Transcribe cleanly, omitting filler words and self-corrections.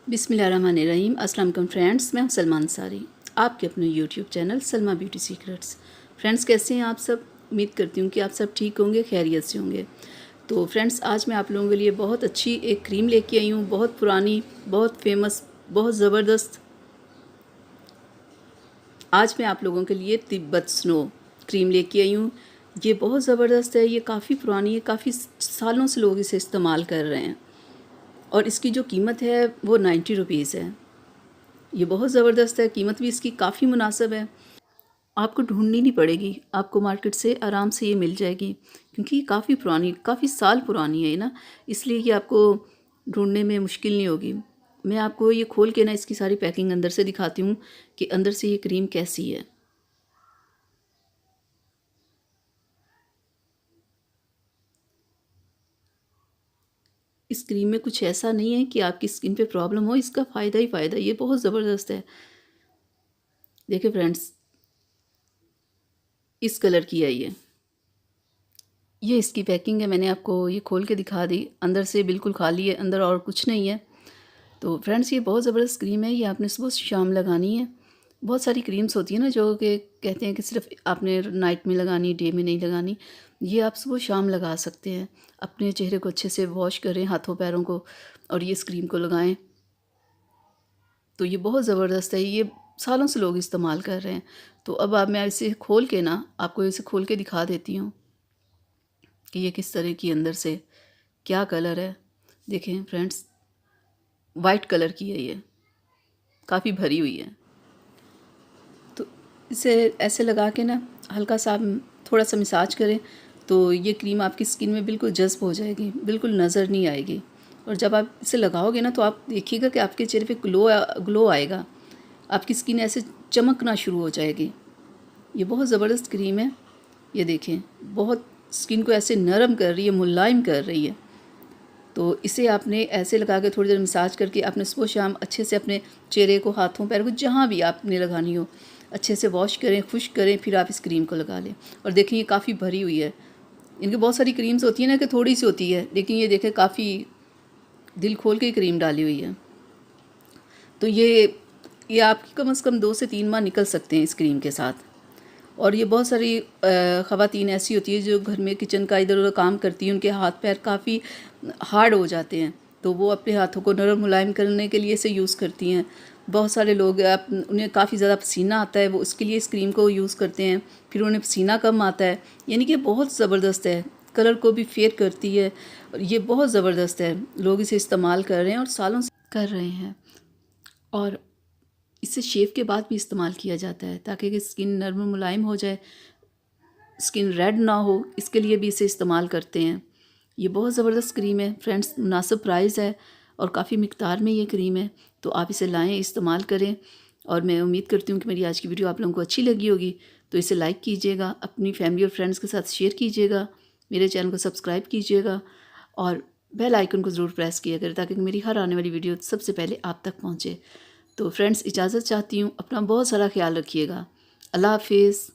बिस्मिल्लाहिर्रहमानिर्रहीम। अस्सलाम वालेकुम फ्रेंड्स, मैं हूं सलमा अंसारी, आपके अपने YouTube channel Salma beauty secrets. Friends, कैसे हैं आप सब? उम्मीद करती हूं कि आप सब ठीक होंगे, खैरियत से होंगे। तो फ्रेंड्स, आज मैं आप लोगों के लिए बहुत अच्छी एक क्रीम लेके आई हूं, बहुत पुरानी, बहुत फेमस, बहुत ज़बरदस्त। आज मैं आप लोगों के लिए तिब्बत स्नो क्रीम लेके आई हूँ। ये बहुत ज़बरदस्त है, ये काफ़ी पुरानी है, काफ़ी सालों से लोग इसे इस्तेमाल कर रहे हैं और इसकी जो कीमत है वो 90 रुपीज़ है। ये बहुत ज़बरदस्त है, कीमत भी इसकी काफ़ी मुनासिब है। आपको ढूँढनी नहीं पड़ेगी, आपको मार्केट से आराम से ये मिल जाएगी, क्योंकि ये काफ़ी पुरानी, काफ़ी साल पुरानी है ये ना, इसलिए ये आपको ढूँढने में मुश्किल नहीं होगी। मैं आपको ये खोल के ना इसकी सारी पैकिंग अंदर से दिखाती हूँ कि अंदर से ये क्रीम कैसी है। इस क्रीम में कुछ ऐसा नहीं है कि आपकी स्किन पे प्रॉब्लम हो, इसका फ़ायदा ही फ़ायदा, ये बहुत ज़बरदस्त है। देखिए फ्रेंड्स, इस कलर की है ये इसकी पैकिंग है। मैंने आपको ये खोल के दिखा दी, अंदर से बिल्कुल खाली है, अंदर और कुछ नहीं है। तो फ्रेंड्स, ये बहुत ज़बरदस्त क्रीम है, ये आपने सुबह शाम लगानी है। बहुत सारी क्रीम्स होती है ना जो कि कहते हैं कि सिर्फ आपने नाइट में लगानी, डे में नहीं लगानी। ये आप सुबह शाम लगा सकते हैं। अपने चेहरे को अच्छे से वॉश करें, हाथों पैरों को, और ये इस क्रीम को लगाएं। तो ये बहुत ज़बरदस्त है, ये सालों से लोग इस्तेमाल कर रहे हैं। तो अब आप, मैं इसे खोल के ना आपको इसे खोल के दिखा देती हूँ कि ये किस तरह की अंदर से, क्या कलर है। देखें फ्रेंड्स, वाइट कलर की है ये, काफ़ी भरी हुई है। तो इसे ऐसे लगा के ना हल्का सा थोड़ा सा मसाज करें तो ये क्रीम आपकी स्किन में बिल्कुल जज़्ब हो जाएगी, बिल्कुल नज़र नहीं आएगी। और जब आप इसे लगाओगे ना तो आप देखिएगा कि आपके चेहरे पे ग्लो आएगा, आपकी स्किन ऐसे चमकना शुरू हो जाएगी। ये बहुत ज़बरदस्त क्रीम है। ये देखें, बहुत स्किन को ऐसे नरम कर रही है, मुलायम कर रही है। तो इसे आपने ऐसे लगा के थोड़ी देर मसाज करके आपने सुबह शाम अच्छे से अपने चेहरे को, हाथों पैरों को, जहाँ भी आपने लगानी हो, अच्छे से वॉश करें, खुश करें, फिर आप इस क्रीम को लगा लें। और देखिए ये काफ़ी भरी हुई है। इनकी बहुत सारी क्रीम्स होती है ना कि थोड़ी सी होती है, लेकिन ये देखें काफ़ी दिल खोल के क्रीम डाली हुई है। तो ये आपकी कम से कम 2 से 3 माह निकल सकते हैं इस क्रीम के साथ। और ये बहुत सारी ख़वातीन ऐसी होती है जो घर में किचन का इधर उधर काम करती हैं, उनके हाथ पैर काफ़ी हार्ड हो जाते हैं, तो वो अपने हाथों को नरम मुलायम करने के लिए इसे यूज़ करती हैं। बहुत सारे लोग उन्हें काफ़ी ज़्यादा पसीना आता है, वो उसके लिए इस क्रीम को यूज़ करते हैं, फिर उन्हें पसीना कम आता है। यानी कि बहुत ज़बरदस्त है, कलर को भी फेयर करती है, और ये बहुत ज़बरदस्त है। लोग इसे इस्तेमाल कर रहे हैं और सालों से कर रहे हैं। और इसे शेव के बाद भी इस्तेमाल किया जाता है ताकि कि स्किन नरम मुलायम हो जाए, स्किन रेड ना हो, इसके लिए भी इसे इस्तेमाल करते हैं। ये बहुत ज़बरदस्त क्रीम है फ्रेंड्स, मुनासिब प्राइस है और काफ़ी मिकदार में ये क्रीम है। तो आप इसे लाएं, इस्तेमाल करें। और मैं उम्मीद करती हूँ कि मेरी आज की वीडियो आप लोगों को अच्छी लगी होगी। तो इसे लाइक कीजिएगा, अपनी फैमिली और फ्रेंड्स के साथ शेयर कीजिएगा, मेरे चैनल को सब्सक्राइब कीजिएगा और बेल आइकन को ज़रूर प्रेस किया करें ताकि मेरी हर आने वाली वीडियो सबसे पहले आप तक पहुँचे। तो फ्रेंड्स, इजाज़त चाहती हूँ, अपना बहुत सारा ख्याल रखिएगा। अल्लाह हाफिज़।